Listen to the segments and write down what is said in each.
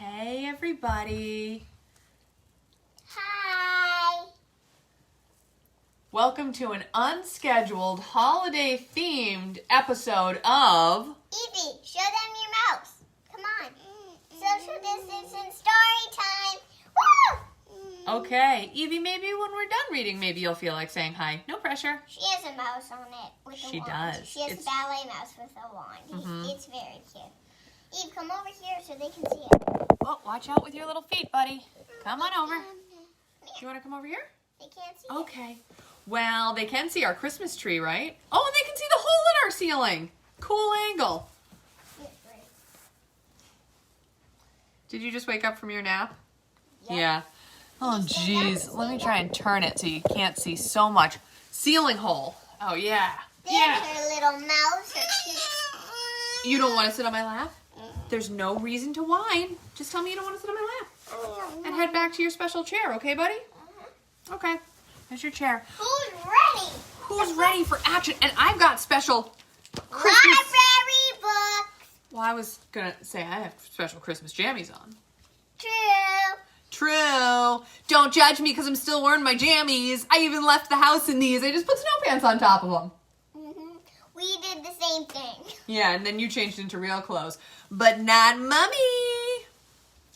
Hey, everybody. Hi. Welcome to an unscheduled, holiday-themed episode of... Evie, show them your mouse. Come on. Social distance story time. Woo! Okay, Evie, maybe when we're done reading, maybe you'll feel like saying hi. No pressure. She has a mouse on it with a wand. Does. She has a ballet mouse with a wand. It's very cute. Eve, come over here so they can see it. Oh, watch out with your little feet, buddy. Come on over. Do you want to come over here? They can't see Okay. Well, they can see our Christmas tree, right? Oh, and they can see the hole in our ceiling. Cool angle. it. Right. Did you just wake up from your nap? Yep. Yeah. Oh, jeez. Let me try and turn it so you can't see so much. Ceiling hole. Oh, yeah. There's her little mouse. You don't want to sit on my lap? There's no reason to whine. Just tell me you don't want to sit on my lap. And head back to your special chair, okay, buddy? Okay. There's your chair. Who's ready? Who's ready for action? And I've got special Christmas... Library books. Well, I was going to say I have special Christmas jammies on. True. Don't judge me because I'm still wearing my jammies. I even left the house in these. I just put snow pants on top of them. We did the same thing. Yeah, and then you changed into real clothes. But not Mummy.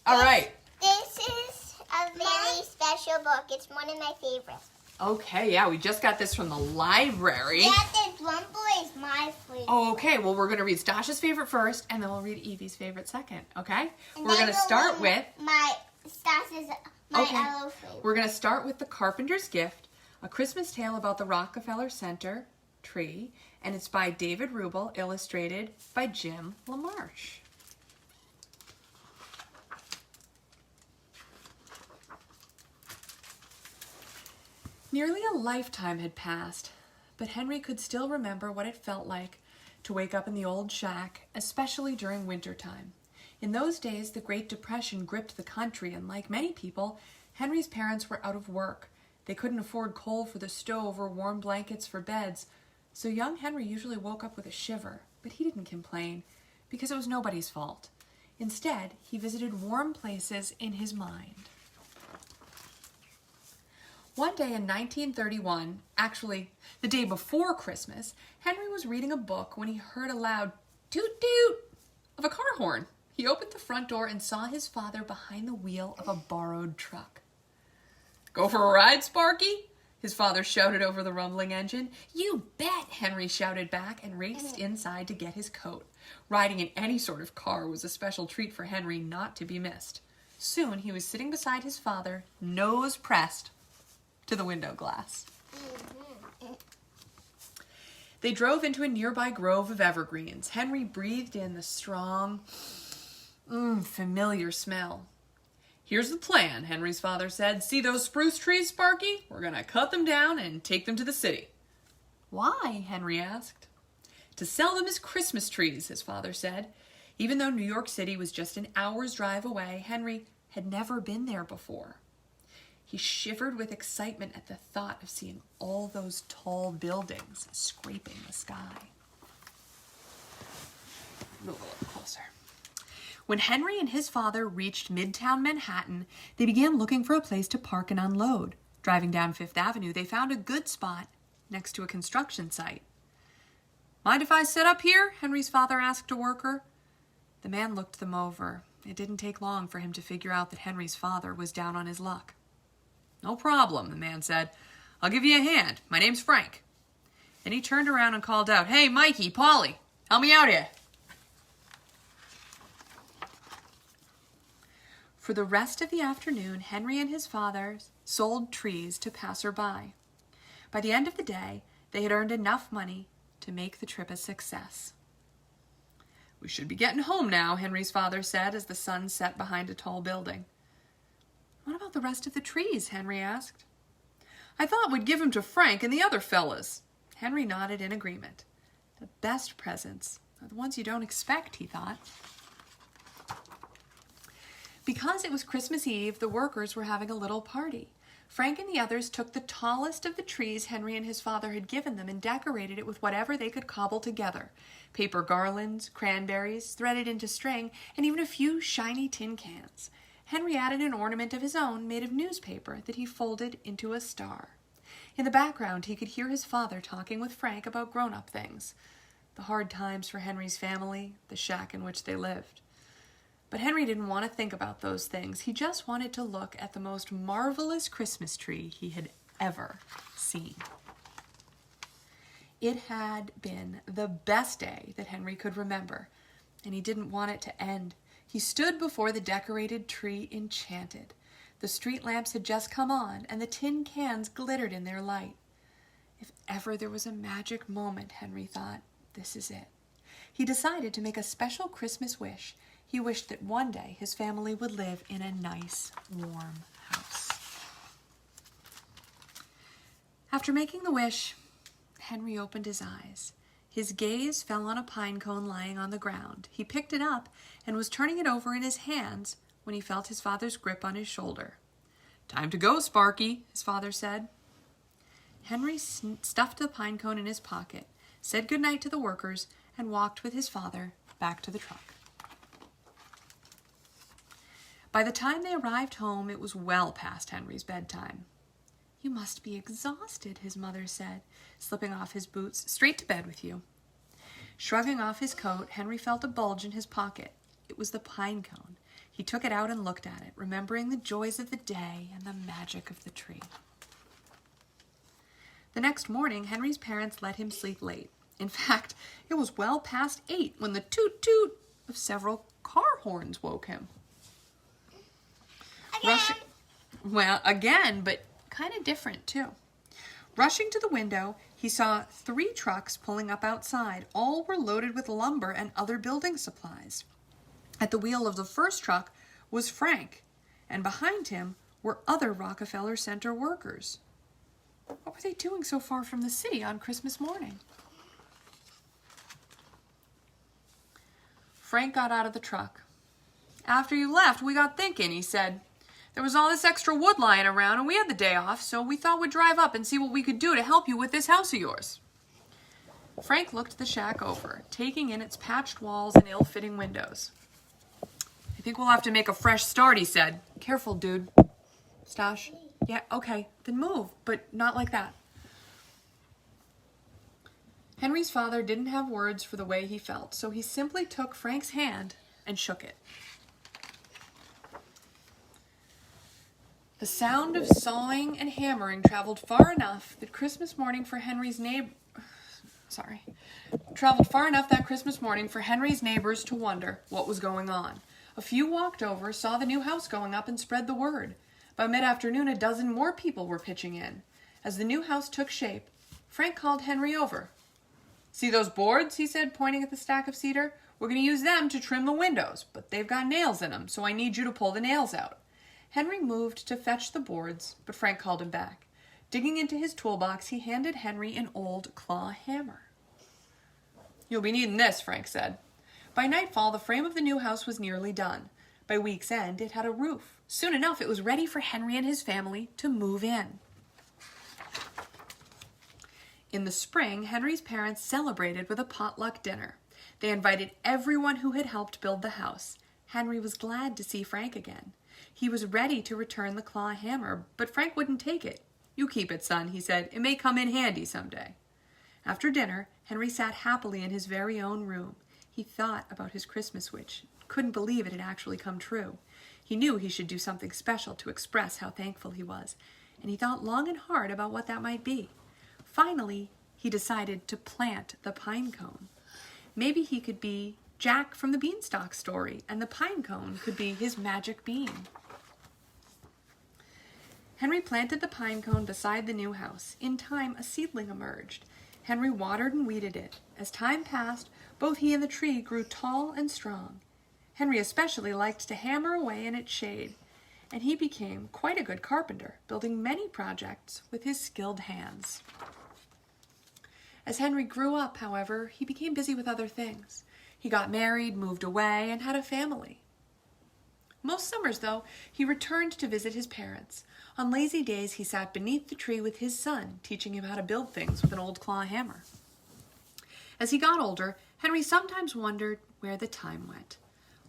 All right. This is a very special book. It's one of my favorites. Okay, yeah, we just got this from the library. Yeah, this one boy is my favorite. Oh, okay, well, we're going to read Stasha's favorite first, and then we'll read Evie's favorite second, okay? And We're going to start with... Stasha's yellow favorite. We're going to start with The Carpenter's Gift, a Christmas tale about the Rockefeller Center tree, and it's by David Rubel, illustrated by Jim LaMarche. Nearly a lifetime had passed, but Henry could still remember what it felt like to wake up in the old shack, especially during wintertime. In those days, the Great Depression gripped the country, and like many people, Henry's parents were out of work. They couldn't afford coal for the stove or warm blankets for beds, so young Henry usually woke up with a shiver, but he didn't complain, because it was nobody's fault. Instead, he visited warm places in his mind. One day in 1931, actually the day before Christmas, Henry was reading a book when he heard a loud toot-toot of a car horn. He opened the front door and saw his father behind the wheel of a borrowed truck. "Go for a ride, Sparky?" his father shouted over the rumbling engine. "You bet," Henry shouted back and raced inside to get his coat. Riding in any sort of car was a special treat for Henry, not to be missed. Soon he was sitting beside his father, nose pressed to the window glass. They drove into a nearby grove of evergreens. Henry breathed in the strong, familiar smell. "Here's the plan," Henry's father said. "See those spruce trees, Sparky? We're going to cut them down and take them to the city." "Why?" Henry asked. "To sell them as Christmas trees," his father said. Even though New York City was just an hour's drive away, Henry had never been there before. He shivered with excitement at the thought of seeing all those tall buildings scraping the sky. Move a little closer. When Henry and his father reached Midtown Manhattan, they began looking for a place to park and unload. Driving down Fifth Avenue, they found a good spot next to a construction site. "Mind if I sit up here?" Henry's father asked a worker. The man looked them over. It didn't take long for him to figure out that Henry's father was down on his luck. "No problem," the man said. "I'll give you a hand. My name's Frank." Then he turned around and called out, "Hey, Mikey, Polly, help me out here." For the rest of the afternoon, Henry and his father sold trees to passer-by. By the end of the day, they had earned enough money to make the trip a success. "We should be getting home now," Henry's father said as the sun set behind a tall building. "What about the rest of the trees?" Henry asked. "I thought we'd give them to Frank and the other fellas." Henry nodded in agreement. The best presents are the ones you don't expect, he thought. Because it was Christmas Eve, the workers were having a little party. Frank and the others took the tallest of the trees Henry and his father had given them and decorated it with whatever they could cobble together. Paper garlands, cranberries, threaded into string, and even a few shiny tin cans. Henry added an ornament of his own made of newspaper that he folded into a star. In the background, he could hear his father talking with Frank about grown-up things. The hard times for Henry's family, the shack in which they lived. But Henry didn't want to think about those things. He just wanted to look at the most marvelous Christmas tree he had ever seen. It had been the best day that Henry could remember, and he didn't want it to end. He stood before the decorated tree enchanted. The street lamps had just come on, and the tin cans glittered in their light. If ever there was a magic moment, Henry thought, this is it. He decided to make a special Christmas wish. He wished that one day his family would live in a nice, warm house. After making the wish, Henry opened his eyes. His gaze fell on a pine cone lying on the ground. He picked it up and was turning it over in his hands when he felt his father's grip on his shoulder. "Time to go, Sparky," his father said. Henry stuffed the pine cone in his pocket, said goodnight to the workers, and walked with his father back to the truck. By the time they arrived home, it was well past Henry's bedtime. "You must be exhausted," his mother said, slipping off his boots. "Straight to bed with you." Shrugging off his coat, Henry felt a bulge in his pocket. It was the pine cone. He took it out and looked at it, remembering the joys of the day and the magic of the tree. The next morning, Henry's parents let him sleep late. In fact, it was well past 8 when the toot-toot of several car horns woke him. Again, but kind of different too. Rushing to the window, he saw 3 trucks pulling up outside. All were loaded with lumber and other building supplies. At the wheel of the first truck was Frank, and behind him were other Rockefeller Center workers. What were they doing so far from the city on Christmas morning? Frank got out of the truck. "After you left, we got thinking," he said. "There was all this extra wood lying around, and we had the day off, so we thought we'd drive up and see what we could do to help you with this house of yours." Frank looked the shack over, taking in its patched walls and ill-fitting windows. "I think we'll have to make a fresh start," he said. "Careful, dude." "Stash?" "Yeah, okay, then move, but not like that." Henry's father didn't have words for the way he felt, so he simply took Frank's hand and shook it. The sound of sawing and hammering traveled far enough that Christmas morning for Henry's neighbors to wonder what was going on. A few walked over, saw the new house going up, and spread the word. By mid-afternoon, a dozen more people were pitching in. As the new house took shape, Frank called Henry over. "See those boards?" he said, pointing at the stack of cedar. "We're going to use them to trim the windows, but they've got nails in them, so I need you to pull the nails out." Henry moved to fetch the boards, but Frank called him back. Digging into his toolbox, he handed Henry an old claw hammer. "You'll be needing this," Frank said. By nightfall, the frame of the new house was nearly done. By week's end, it had a roof. Soon enough, it was ready for Henry and his family to move in. In the spring, Henry's parents celebrated with a potluck dinner. They invited everyone who had helped build the house. Henry was glad to see Frank again. He was ready to return the claw hammer, but Frank wouldn't take it. "You keep it, son," he said. "It may come in handy someday." After dinner, Henry sat happily in his very own room. He thought about his Christmas wish, couldn't believe it had actually come true. He knew he should do something special to express how thankful he was, and he thought long and hard about what that might be. Finally, he decided to plant the pine cone. Maybe he could be Jack from the Beanstalk story, and the pine cone could be his magic bean. Henry planted the pine cone beside the new house. In time, a seedling emerged. Henry watered and weeded it. As time passed, both he and the tree grew tall and strong. Henry especially liked to hammer away in its shade, and he became quite a good carpenter, building many projects with his skilled hands. As Henry grew up, however, he became busy with other things. He got married, moved away, and had a family. Most summers, though, he returned to visit his parents. On lazy days, he sat beneath the tree with his son, teaching him how to build things with an old claw hammer. As he got older, Henry sometimes wondered where the time went.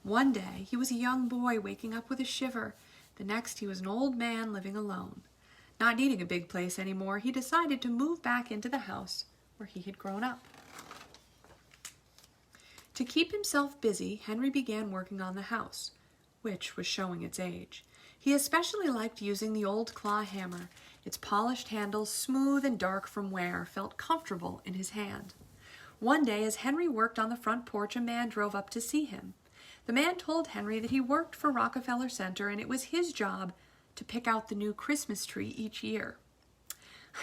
One day, he was a young boy waking up with a shiver. The next, he was an old man living alone. Not needing a big place anymore, he decided to move back into the house where he had grown up. To keep himself busy, Henry began working on the house, which was showing its age. He especially liked using the old claw hammer. Its polished handle, smooth and dark from wear, felt comfortable in his hand. One day, as Henry worked on the front porch, a man drove up to see him. The man told Henry that he worked for Rockefeller Center and it was his job to pick out the new Christmas tree each year.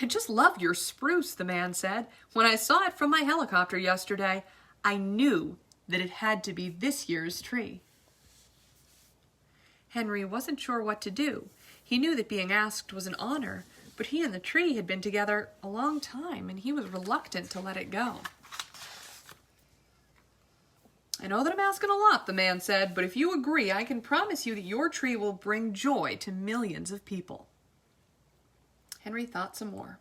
"I just love your spruce," the man said. "When I saw it from my helicopter yesterday, I knew that it had to be this year's tree." Henry wasn't sure what to do. He knew that being asked was an honor, but he and the tree had been together a long time, and he was reluctant to let it go. "I know that I'm asking a lot," the man said, "but if you agree, I can promise you that your tree will bring joy to millions of people." Henry thought some more.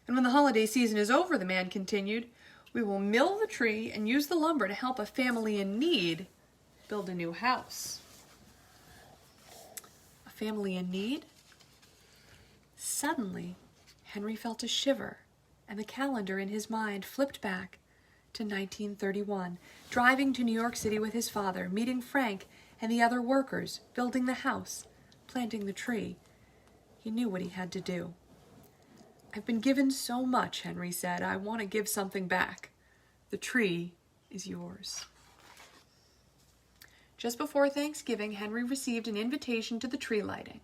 "And when the holiday season is over," the man continued, "we will mill the tree and use the lumber to help a family in need build a new house." A family in need? Suddenly, Henry felt a shiver, and the calendar in his mind flipped back to 1931, driving to New York City with his father, meeting Frank and the other workers, building the house, planting the tree. He knew what he had to do. "I've been given so much," Henry said. "I want to give something back. The tree is yours." Just before Thanksgiving, Henry received an invitation to the tree lighting.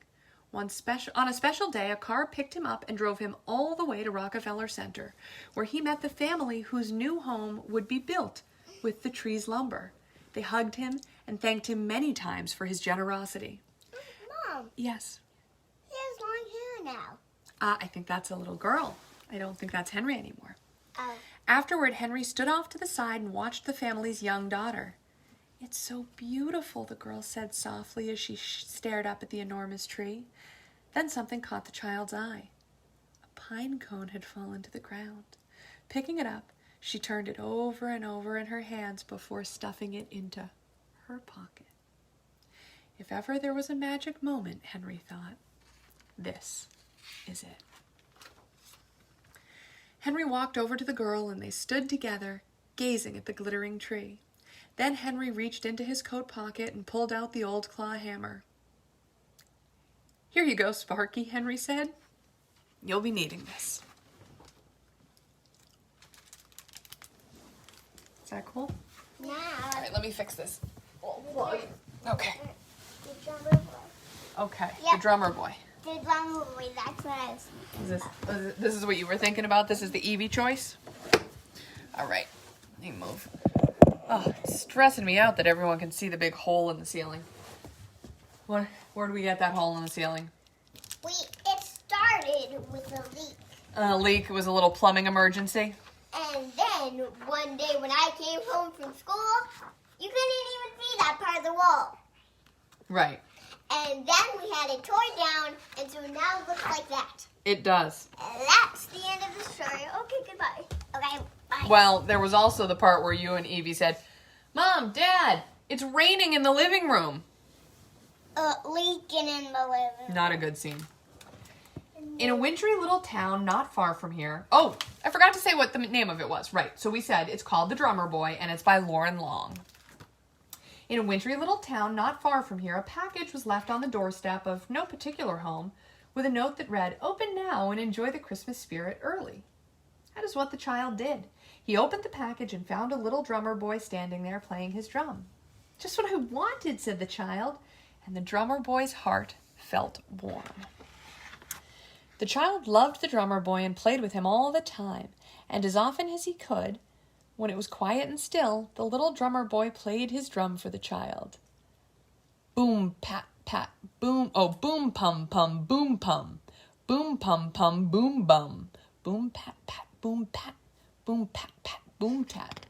On a special day, a car picked him up and drove him all the way to Rockefeller Center, where he met the family whose new home would be built with the tree's lumber. They hugged him and thanked him many times for his generosity. Mom. Yes? He has long hair now. I think that's a little girl. I don't think that's Henry anymore. Oh. Afterward, Henry stood off to the side and watched the family's young daughter. "It's so beautiful," the girl said softly as she stared up at the enormous tree. Then something caught the child's eye. A pine cone had fallen to the ground. Picking it up, she turned it over and over in her hands before stuffing it into her pocket. If ever there was a magic moment, Henry thought, this is it. Henry walked over to the girl and they stood together, gazing at the glittering tree. Then Henry reached into his coat pocket and pulled out the old claw hammer. "Here you go, Sparky," Henry said. "You'll be needing this." Is that cool? Now. All right, let me fix this. Okay. Okay. The drummer boy. Okay, Yep. the drummer boy. The drummer boy, that's what I was thinking. This is what you were thinking about? This is the Evie choice? All right, let me move. Oh, it's stressing me out that everyone can see the big hole in the ceiling. Where do we get that hole in the ceiling? It started with a leak. A leak. It was a little plumbing emergency. And then one day when I came home from school, you couldn't even see that part of the wall. Right. And then we had it torn down, and so now it looks like that. It does. And that's the end of the story. Okay, goodbye. Okay, bye. Well, there was also the part where you and Evie said, "Mom, Dad, it's raining in the living room." Leaking in the living room. Not a good scene. In a wintry little town not far from here. Oh, I forgot to say what the name of it was. Right, so we said it's called The Drummer Boy, and it's by Loren Long. In a wintry little town not far from here, a package was left on the doorstep of no particular home with a note that read, "Open now and enjoy the Christmas spirit early." That is what the child did. He opened the package and found a little drummer boy standing there playing his drum. "Just what I wanted," said the child, and the drummer boy's heart felt warm. The child loved the drummer boy and played with him all the time, and as often as he could, when it was quiet and still, the little drummer boy played his drum for the child. Boom, pat, pat, boom, oh, boom, pum, pum, boom, pum, boom, pum, pum, boom, bum, boom, pat, pat, boom, pat, boom, pat, pat, boom, tap.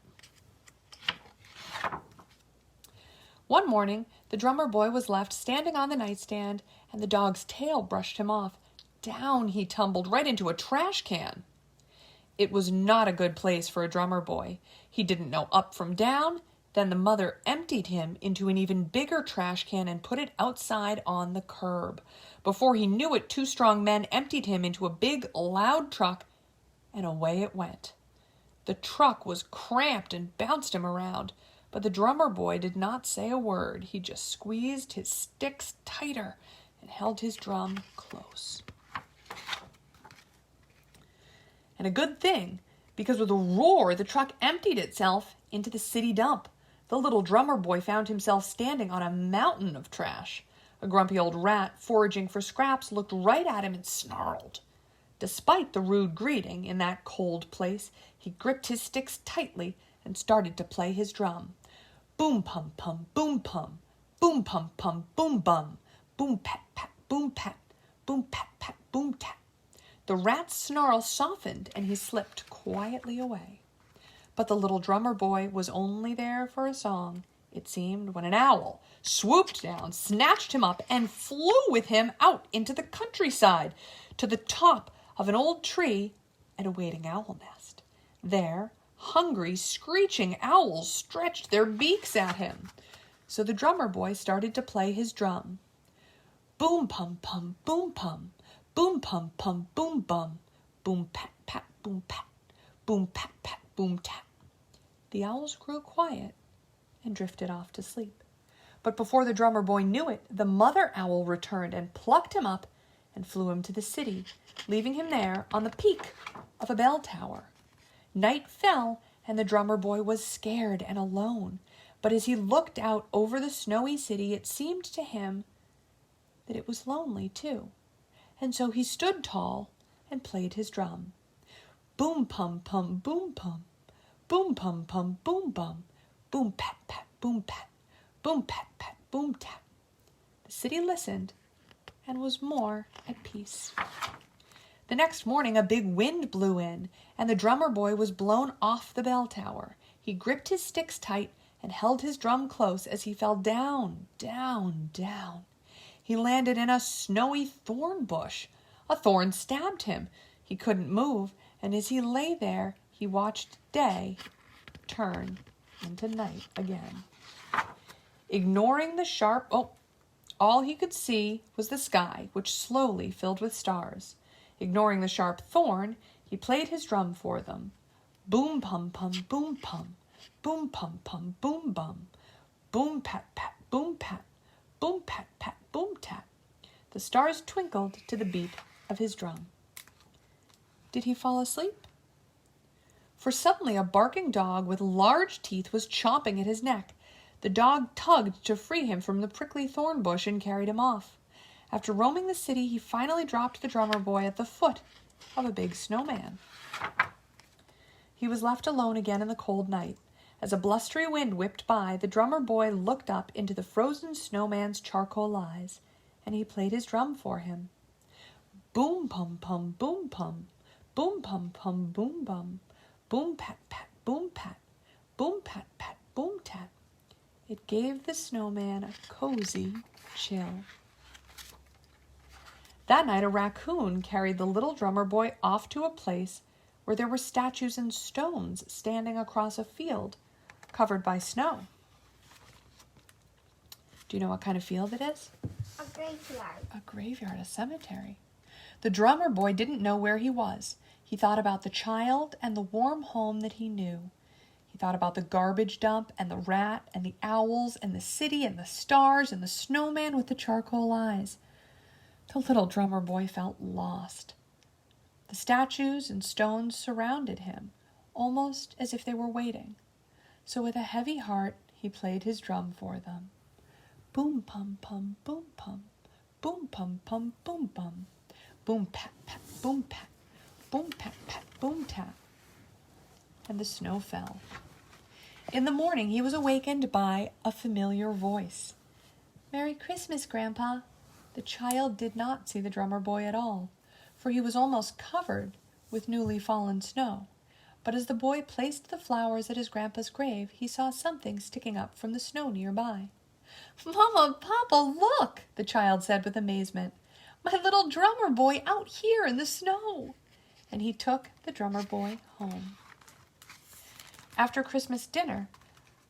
One morning, the drummer boy was left standing on the nightstand, and the dog's tail brushed him off. Down he tumbled right into a trash can. It was not a good place for a drummer boy. He didn't know up from down. Then the mother emptied him into an even bigger trash can and put it outside on the curb. Before he knew it, two strong men emptied him into a big, loud truck, and away it went. The truck was cramped and bounced him around, but the drummer boy did not say a word. He just squeezed his sticks tighter and held his drum close. And a good thing, because with a roar, the truck emptied itself into the city dump. The little drummer boy found himself standing on a mountain of trash. A grumpy old rat, foraging for scraps, looked right at him and snarled. Despite the rude greeting in that cold place, he gripped his sticks tightly and started to play his drum. Boom pum pum, boom pum, boom pum pum, boom bum, boom pat pat, boom pat, boom pat pat, boom tap. The rat's snarl softened and he slipped quietly away. But the little drummer boy was only there for a song, it seemed, when an owl swooped down, snatched him up, and flew with him out into the countryside to the top of an old tree and a waiting owl nest. There, hungry, screeching owls stretched their beaks at him. So the drummer boy started to play his drum. Boom pum pum, boom pum, boom pum pum, boom bum, boom pat pat, boom pat, boom pat pat, boom tap. The owls grew quiet and drifted off to sleep. But before the drummer boy knew it, the mother owl returned and plucked him up and flew him to the city, leaving him there on the peak of a bell tower. Night fell, and the drummer boy was scared and alone. But as he looked out over the snowy city, it seemed to him that it was lonely too. And so he stood tall and played his drum. Boom pum pum, boom pum, boom pum pum, boom bum, boom pat pat, boom pat, boom pat pat, boom tap. The city listened and was more at peace. The next morning, a big wind blew in, and the drummer boy was blown off the bell tower. He gripped his sticks tight and held his drum close as he fell down, down, down. He landed in a snowy thorn bush. A thorn stabbed him. He couldn't move, and as he lay there, he watched day turn into night again. Ignoring the sharp, all he could see was the sky, which slowly filled with stars. Ignoring the sharp thorn, he played his drum for them. Boom pum pum, boom pum, boom pum pum, boom bum, boom pat pat, boom pat, boom pat pat, boom tap. The stars twinkled to the beat of his drum. Did he fall asleep? For suddenly a barking dog with large teeth was chomping at his neck. The dog tugged to free him from the prickly thorn bush and carried him off. After roaming the city, he finally dropped the drummer boy at the foot of a big snowman. He was left alone again in the cold night. As a blustery wind whipped by, the drummer boy looked up into the frozen snowman's charcoal eyes, and he played his drum for him. Boom pum pum, boom pum, boom pum pum, boom bum, boom pat pat, boom pat, boom pat pat, boom tap. It gave the snowman a cozy chill. That night, a raccoon carried the little drummer boy off to a place where there were statues and stones standing across a field covered by snow. Do you know what kind of field it is? A graveyard. A graveyard, a cemetery. The drummer boy didn't know where he was. He thought about the child and the warm home that he knew. He thought about the garbage dump and the rat and the owls and the city and the stars and the snowman with the charcoal eyes. The little drummer boy felt lost. The statues and stones surrounded him, almost as if they were waiting. So with a heavy heart, he played his drum for them. Boom pum pum, boom pum, boom pum pum, boom bum, boom pat pat, boom pat, boom pat pat, boom tap. And the snow fell. In the morning, he was awakened by a familiar voice. "Merry Christmas, Grandpa." The child did not see the drummer boy at all, for he was almost covered with newly fallen snow. But as the boy placed the flowers at his grandpa's grave, he saw something sticking up from the snow nearby. Mama, Papa, look, the child said with amazement. My little drummer boy out here in the snow. And he took the drummer boy home. After Christmas dinner,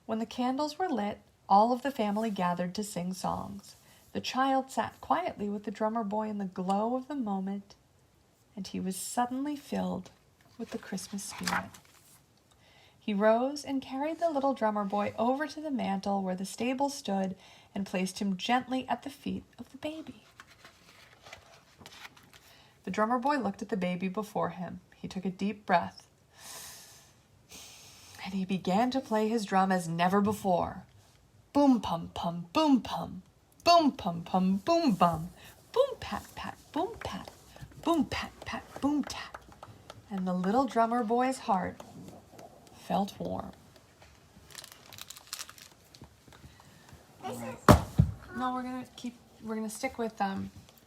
when the candles were lit, all of the family gathered to sing songs. The child sat quietly with the drummer boy in the glow of the moment, and he was suddenly filled with the Christmas spirit. He rose and carried the little drummer boy over to the mantel where the stable stood and placed him gently at the feet of the baby. The drummer boy looked at the baby before him. He took a deep breath, and he began to play his drum as never before. Boom pum pum, boom pum, boom pum pum, boom bum, boom pat pat, boom pat, boom pat pat, boom tat. And the little drummer boy's heart felt warm. No, we're gonna stick with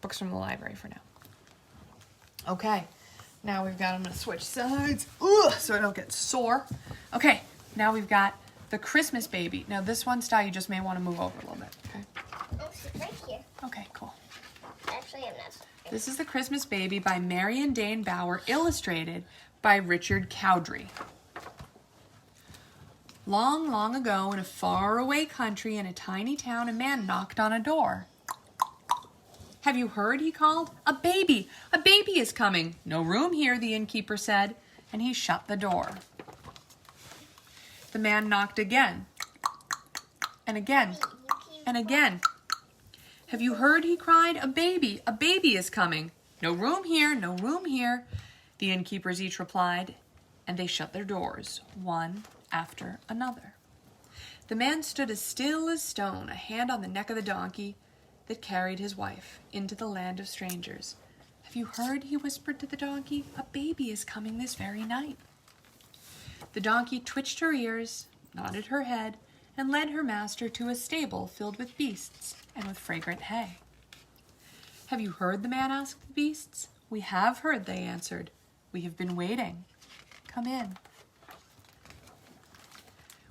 books from the library for now. Okay, now I'm gonna switch sides, so I don't get sore. Okay, now we've got the Christmas Baby. Now this one style you just may want to move over a little bit, okay? It's right here. Okay, cool. Actually, I'm not. This is the Christmas Baby by Marion, Dane, Bauer, illustrated by Richard Cowdrey. Long, long ago, in a faraway country, in a tiny town, a man knocked on a door. Have you heard? He called. A baby! A baby is coming! No room here, the innkeeper said, and he shut the door. The man knocked again, and again, and again. Have you heard? He cried. A baby! A baby is coming! No room here, no room here, the innkeepers each replied, and they shut their doors, one after another. The man stood as still as stone, a hand on the neck of the donkey that carried his wife into the land of strangers. Have you heard? He whispered to the donkey. A baby is coming this very night. The donkey twitched her ears, nodded her head, and led her master to a stable filled with beasts and with fragrant hay. Have you heard? The man asked the beasts. We have heard, they answered. We have been waiting. Come in.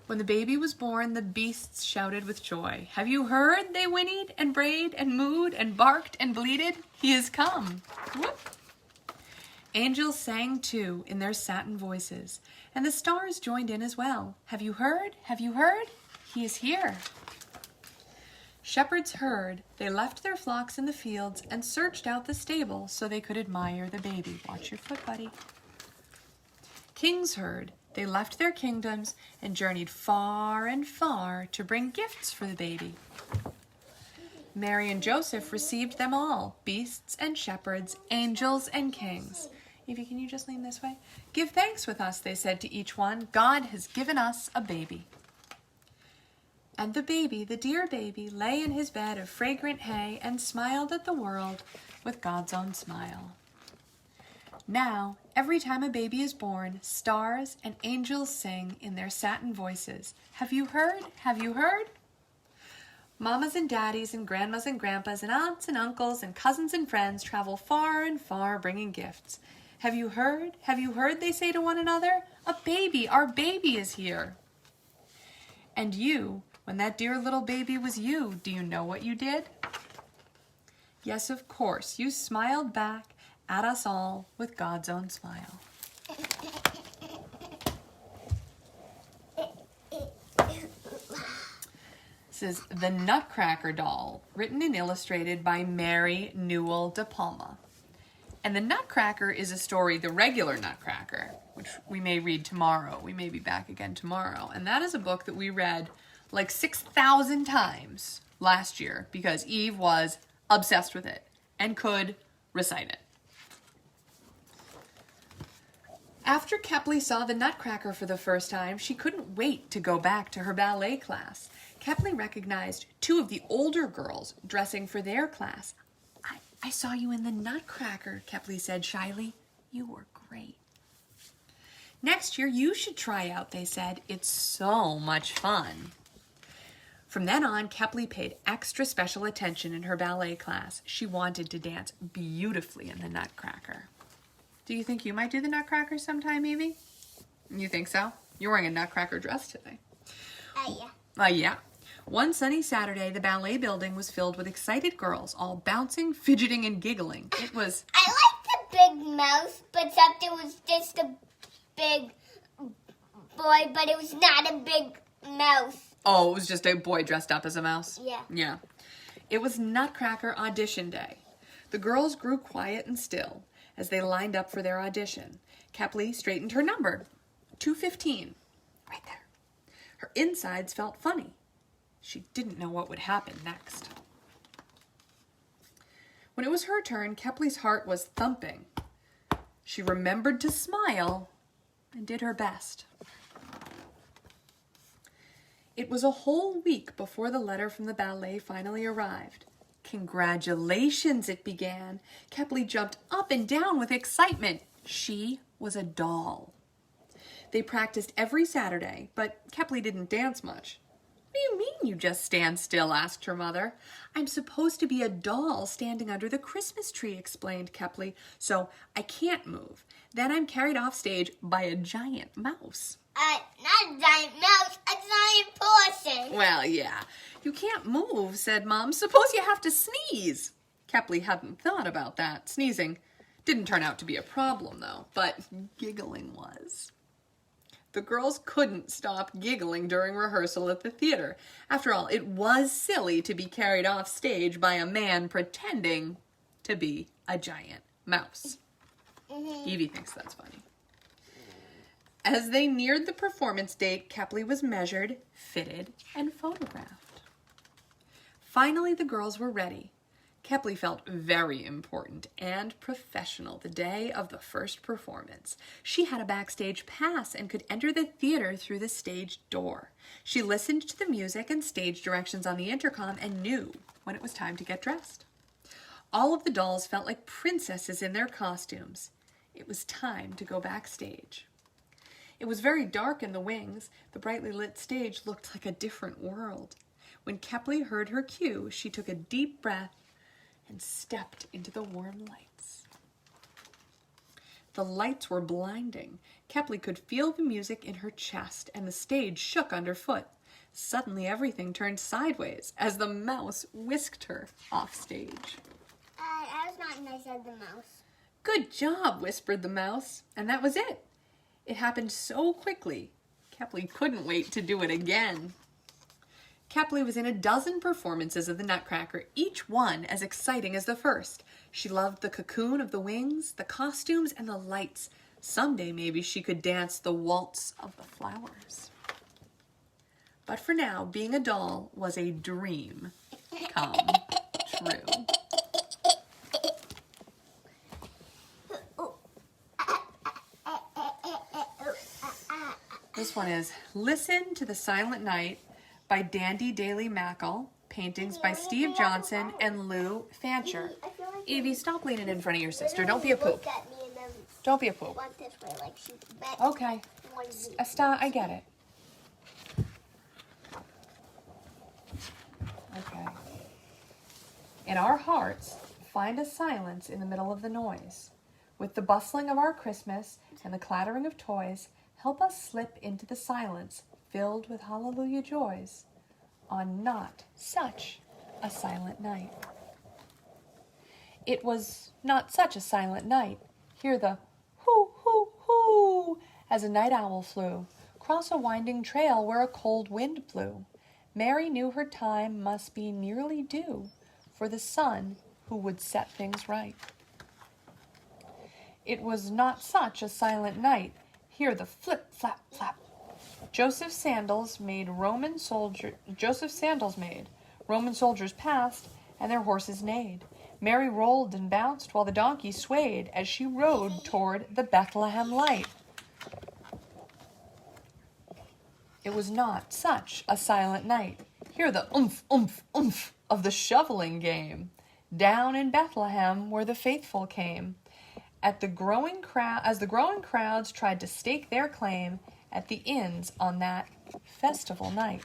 When the baby was born, the beasts shouted with joy. Have you heard? They whinnied and brayed and mooed and barked and bleated. He has come. Whoop. Angels sang too in their satin voices, and the stars joined in as well. Have you heard? Have you heard? He is here. Shepherds heard. They left their flocks in the fields and searched out the stable so they could admire the baby. Watch your foot, buddy. Kings heard. They left their kingdoms and journeyed far and far to bring gifts for the baby. Mary and Joseph received them all, beasts and shepherds, angels and kings. Evie, can you just lean this way? Give thanks with us, they said to each one. God has given us a baby. And the baby, the dear baby, lay in his bed of fragrant hay and smiled at the world with God's own smile. Now, every time a baby is born, stars and angels sing in their satin voices. Have you heard? Have you heard? Mamas and daddies and grandmas and grandpas and aunts and uncles and cousins and friends travel far and far bringing gifts. Have you heard? Have you heard? They say to one another. A baby, our baby is here. And you, when that dear little baby was you, do you know what you did? Yes, of course, you smiled back at us all with God's own smile. This is The Nutcracker Doll, written and illustrated by Mary Newell DePalma. And The Nutcracker is a story, the regular Nutcracker, which we may read tomorrow. We may be back again tomorrow. And that is a book that we read like 6,000 times last year because Eve was obsessed with it and could recite it. After Kepley saw the Nutcracker for the first time, she couldn't wait to go back to her ballet class. Kepley recognized two of the older girls dressing for their class. I saw you in the Nutcracker, Kepley said shyly. You were great. Next year, you should try out, they said. It's so much fun. From then on, Kepley paid extra special attention in her ballet class. She wanted to dance beautifully in the Nutcracker. Do you think you might do the Nutcracker sometime, Evie? You think so? You're wearing a Nutcracker dress today. Yeah. Yeah. One sunny Saturday, the ballet building was filled with excited girls, all bouncing, fidgeting, and giggling. It was... I like the big mouse, but except it was just a big boy, but it was not a big mouse. Oh, it was just a boy dressed up as a mouse? Yeah. Yeah. It was Nutcracker audition day. The girls grew quiet and still as they lined up for their audition. Kepler straightened her number, 215, right there. Her insides felt funny. She didn't know what would happen next. When it was her turn, Kepler's heart was thumping. She remembered to smile and did her best. It was a whole week before the letter from the ballet finally arrived. Congratulations, it began. Kepler jumped up and down with excitement. She was a doll. They practiced every Saturday, but Kepler didn't dance much. What do you mean you just stand still? Asked her mother. I'm supposed to be a doll standing under the Christmas tree, explained Kepler, so I can't move. Then I'm carried off stage by a giant mouse. Not a giant mouse, a giant person. Well, yeah. You can't move, said Mom. Suppose you have to sneeze. Kepler hadn't thought about that. Sneezing didn't turn out to be a problem, though, but giggling was. The girls couldn't stop giggling during rehearsal at the theater. After all, it was silly to be carried off stage by a man pretending to be a giant mouse. Evie thinks that's funny. As they neared the performance date, Kepler was measured, fitted, and photographed. Finally, the girls were ready. Kepler felt very important and professional the day of the first performance. She had a backstage pass and could enter the theater through the stage door. She listened to the music and stage directions on the intercom and knew when it was time to get dressed. All of the dolls felt like princesses in their costumes. It was time to go backstage. It was very dark in the wings. The brightly lit stage looked like a different world. When Kepler heard her cue, she took a deep breath and stepped into the warm lights. The lights were blinding. Kepler could feel the music in her chest, and the stage shook underfoot. Suddenly, everything turned sideways as the mouse whisked her off stage. I was not nice as the mouse. Good job, whispered the mouse, and that was it. It happened so quickly, Kepler couldn't wait to do it again. Kepler was in a dozen performances of the Nutcracker, each one as exciting as the first. She loved the cocoon of the wings, the costumes, and the lights. Someday maybe she could dance the waltz of the flowers. But for now, being a doll was a dream come true. This one is Listen to the Silent Night by Dandi, Daley, Mackall, paintings by Steve Johnson and Lou Fancher. Evie, stop leaning in front of your sister. Don't be a poop. Don't be a poop. Okay. Stop. I get it. Okay. In our hearts, find a silence in the middle of the noise. With the bustling of our Christmas and the clattering of toys, help us slip into the silence filled with hallelujah joys on not such a silent night. It was not such a silent night. Hear the hoo, hoo, hoo as a night owl flew, cross a winding trail where a cold wind blew. Mary knew her time must be nearly due for the son who would set things right. It was not such a silent night. Hear the flip, flap, flap. Joseph Sandals made. Roman soldiers passed, and their horses neighed. Mary rolled and bounced while the donkey swayed as she rode toward the Bethlehem light. It was not such a silent night. Hear the oomph, oomph, oomph of the shoveling game. Down in Bethlehem where the faithful came. As the growing crowds tried to stake their claim at the inns on that festival night.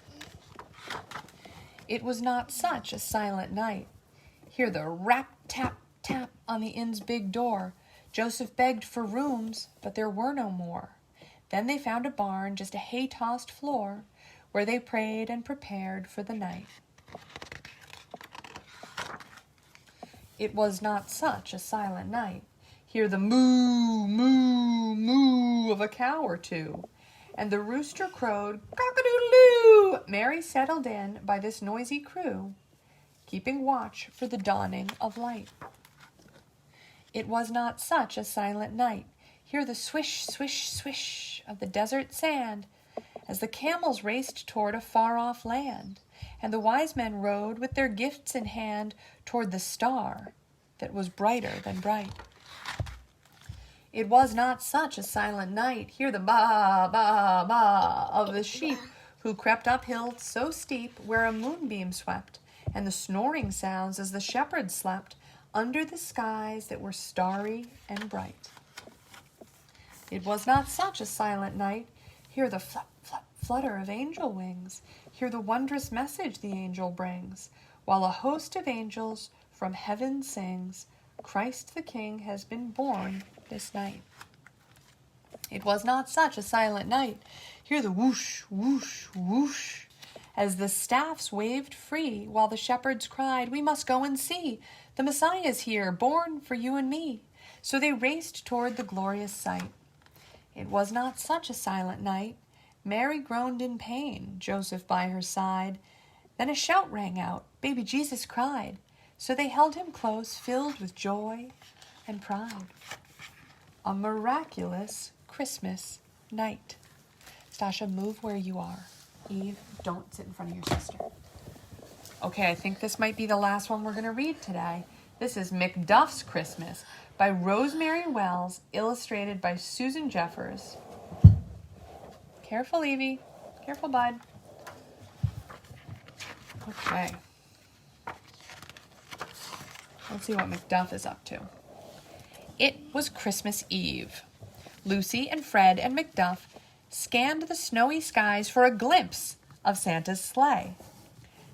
It was not such a silent night. Hear the rap, tap, tap on the inn's big door. Joseph begged for rooms, but there were no more. Then they found a barn, just a hay-tossed floor, where they prayed and prepared for the night. It was not such a silent night. Hear the moo, moo, moo of a cow or two, and the rooster crowed cock-a-doodle-doo. Mary settled in by this noisy crew, keeping watch for the dawning of light. It was not such a silent night. Hear the swish, swish, swish of the desert sand as the camels raced toward a far-off land, and the wise men rode with their gifts in hand toward the star that was brighter than bright. It was not such a silent night. Hear the ba, ba, ba of the sheep who crept up hills so steep where a moonbeam swept, and the snoring sounds as the shepherds slept under the skies that were starry and bright. It was not such a silent night. Hear the flap, flap, flutter of angel wings. Hear the wondrous message the angel brings, while a host of angels from heaven sings, Christ the King has been born this night. It was not such a silent night. Hear the whoosh, whoosh, whoosh, as the staffs waved free, while the shepherds cried, we must go and see. The Messiah's here, born for you and me. So they raced toward the glorious sight. It was not such a silent night. Mary groaned in pain, Joseph by her side. Then a shout rang out, baby Jesus cried. So they held him close, filled with joy and pride. A miraculous Christmas night. Stasha, move where you are. Eve, don't sit in front of your sister. Okay, I think this might be the last one we're going to read today. This is Macduff's Christmas by Rosemary Wells, illustrated by Susan Jeffers. Careful, Evie. Careful, bud. Okay. Let's see what Macduff is up to. It was Christmas Eve. Lucy and Fred and Macduff scanned the snowy skies for a glimpse of Santa's sleigh.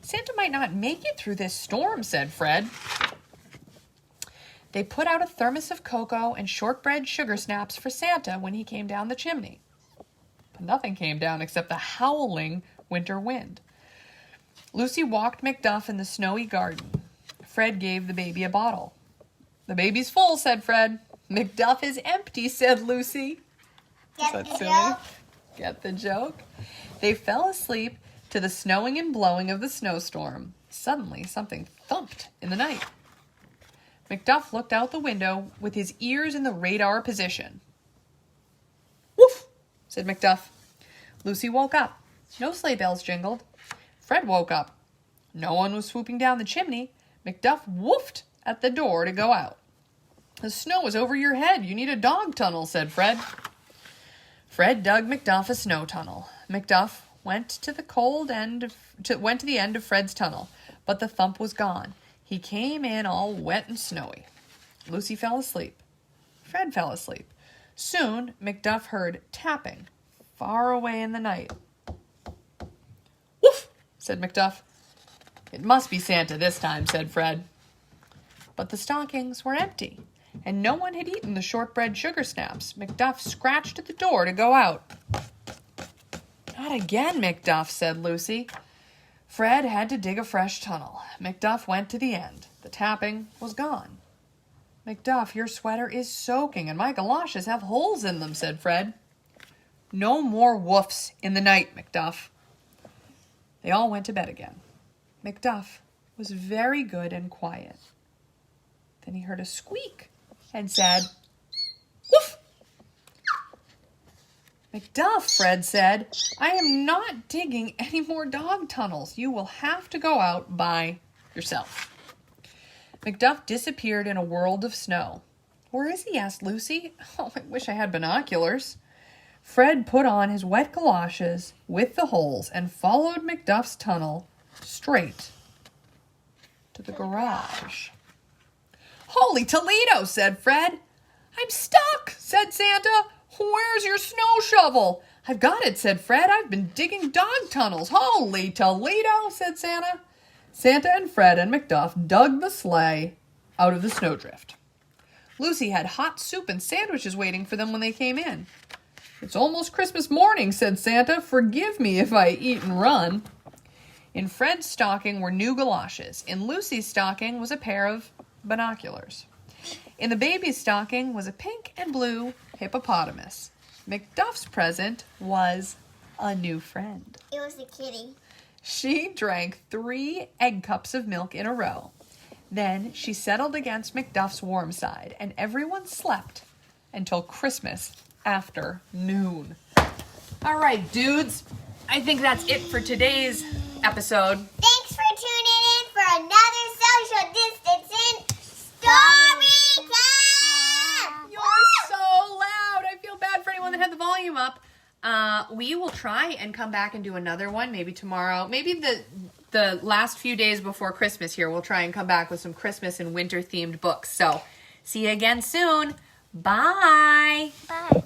Santa might not make it through this storm, said Fred. They put out a thermos of cocoa and shortbread sugar snaps for Santa when he came down the chimney. But nothing came down except the howling winter wind. Lucy walked Macduff in the snowy garden. Fred gave the baby a bottle. The baby's full, said Fred. Macduff is empty, said Lucy. Get the joke? Get the joke? They fell asleep to the snowing and blowing of the snowstorm. Suddenly, something thumped in the night. Macduff looked out the window with his ears in the radar position. Woof, said Macduff. Lucy woke up. No sleigh bells jingled. Fred woke up. No one was swooping down the chimney. Macduff woofed at the door to go out. The snow is over your head. You need a dog tunnel, said Fred. Fred dug Macduff a snow tunnel. Macduff went to the end of Fred's tunnel, but the thump was gone. He came in all wet and snowy. Lucy fell asleep. Fred fell asleep. Soon, Macduff heard tapping far away in the night. Woof, said Macduff. It must be Santa this time, said Fred. But the stockings were empty, and no one had eaten the shortbread sugar snaps. Macduff scratched at the door to go out. Not again, Macduff, said Lucy. Fred had to dig a fresh tunnel. Macduff went to the end. The tapping was gone. Macduff, your sweater is soaking, and my galoshes have holes in them, said Fred. No more woofs in the night, Macduff. They all went to bed again. Macduff was very good and quiet. Then he heard a squeak and said, woof! Macduff, Fred said, I am not digging any more dog tunnels. You will have to go out by yourself. Macduff disappeared in a world of snow. Where is he? Asked Lucy. Oh, I wish I had binoculars. Fred put on his wet galoshes with the holes and followed Macduff's tunnel straight to the garage. Holy Toledo, said Fred. I'm stuck, said Santa. Where's your snow shovel? I've got it, said Fred. I've been digging dog tunnels. Holy Toledo, said Santa. Santa and Fred and Macduff dug the sleigh out of the snowdrift. Lucy had hot soup and sandwiches waiting for them when they came in. "It's almost Christmas morning," said Santa. "Forgive me if I eat and run." In Fred's stocking were new galoshes. In Lucy's stocking was a pair of binoculars. In the baby's stocking was a pink and blue hippopotamus. McDuff's present was a new friend. It was a kitty. She drank 3 egg cups of milk in a row. Then she settled against McDuff's warm side, and everyone slept until Christmas after noon. All right, dudes. I think that's it for today's episode. Thanks for tuning in for another social distancing story time. You're so loud. I feel bad for anyone that had the volume up. We will try and come back and do another one, maybe tomorrow. Maybe the last few days before Christmas here, we'll try and come back with some Christmas and winter-themed books. So, see you again soon. Bye. Bye.